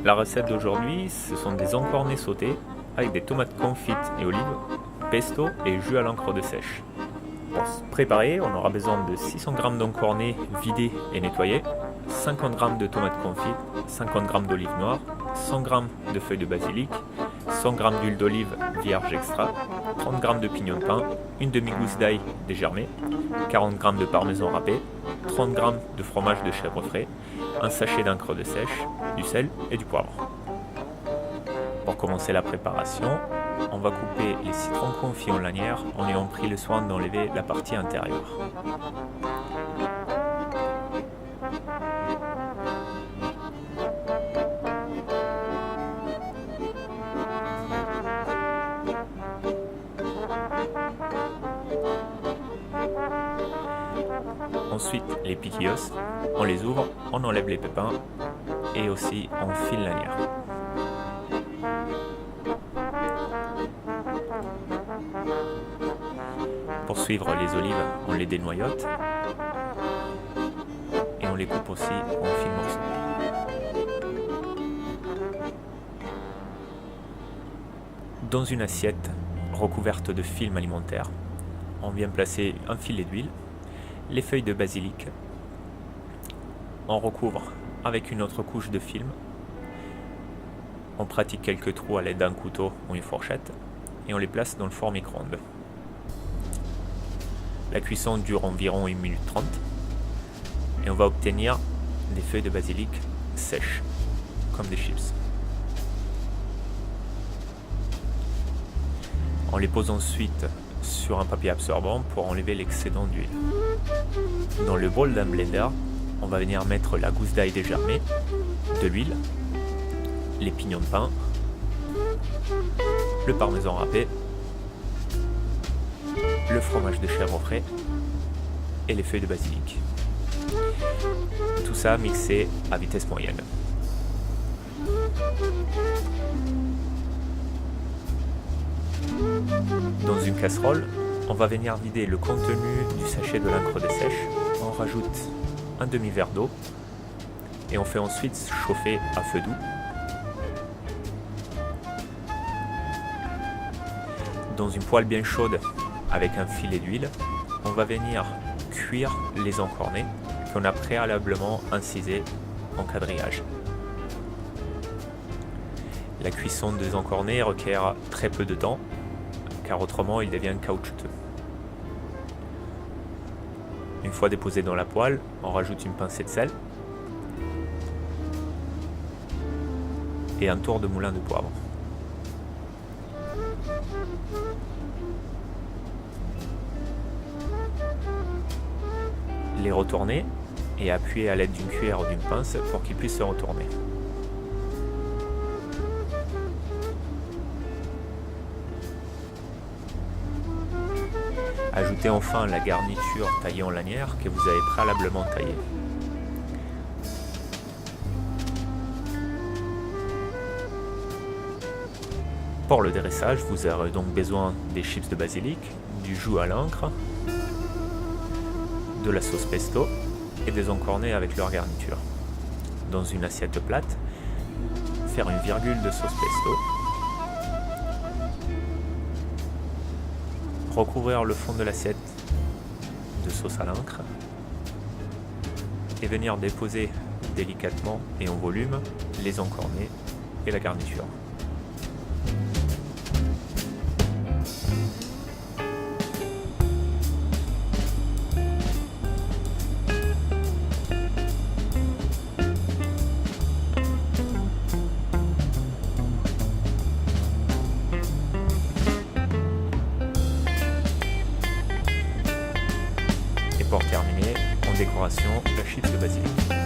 La recette d'aujourd'hui, ce sont des encornets sautés avec des tomates confites et olives, pesto et jus à l'encre de sèche. Pour se préparer, on aura besoin de 600 g d'encornets vidés et nettoyés, 50 g de tomates confites, 50 g d'olives noires, 100 g de feuilles de basilic, 100 g d'huile d'olive vierge extra, 30 g de pignon de pin, une demi-gousse d'ail dégermé, 40 g de parmesan râpé, 30 g de fromage de chèvre frais, un sachet d'encre de sèche, du sel et du poivre. Pour commencer la préparation, on va couper les citrons confits en lanières en ayant pris le soin d'enlever la partie intérieure. Ensuite, les piquillos, on les ouvre, on enlève les pépins et aussi on file lanière. Pour suivre les olives, on les dénoyote et on les coupe aussi en fines morceaux. Dans une assiette recouverte de film alimentaire, on vient placer un filet d'huile, les feuilles de basilic, on recouvre avec une autre couche de film, on pratique quelques trous à l'aide d'un couteau ou une fourchette et on les place dans le four micro-ondes. La cuisson dure environ 1 minute 30 et on va obtenir des feuilles de basilic sèches, comme des chips. On les pose ensuite sur un papier absorbant pour enlever l'excédent d'huile. Dans le bol d'un blender, on va venir mettre la gousse d'ail dégermée, de l'huile, les pignons de pin, le parmesan râpé, le fromage de chèvre frais et les feuilles de basilic. Tout ça mixé à vitesse moyenne. Dans une casserole, on va venir vider le contenu du sachet de l'encre de sèche. On rajoute un demi-verre d'eau et on fait ensuite chauffer à feu doux. Dans une poêle bien chaude avec un filet d'huile, on va venir cuire les encornets qu'on a préalablement incisés en quadrillage. La cuisson des encornets requiert très peu de temps car autrement il devient caoutchouteux. Une fois déposé dans la poêle, on rajoute une pincée de sel et un tour de moulin de poivre. Les retourner et appuyer à l'aide d'une cuillère ou d'une pince pour qu'ils puissent se retourner. Ajoutez enfin la garniture taillée en lanière que vous avez préalablement taillée. Pour le dressage, vous aurez donc besoin des chips de basilic, du jus à l'encre, de la sauce pesto et des encornets avec leur garniture. Dans une assiette plate, faire une virgule de sauce pesto, recouvrir le fond de l'assiette de sauce à l'encre et venir déposer délicatement et en volume les encornets et la garniture. Pour terminer, en décoration, la chips de basilic.